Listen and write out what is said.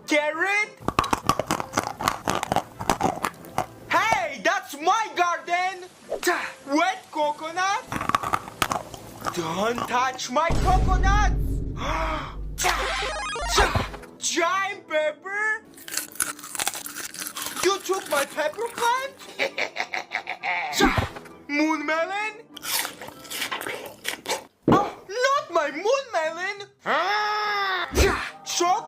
Carrot? Hey, that's my garden! Wet coconut? Don't touch my coconuts! Giant pepper? You took my pepper plant? Moon melon?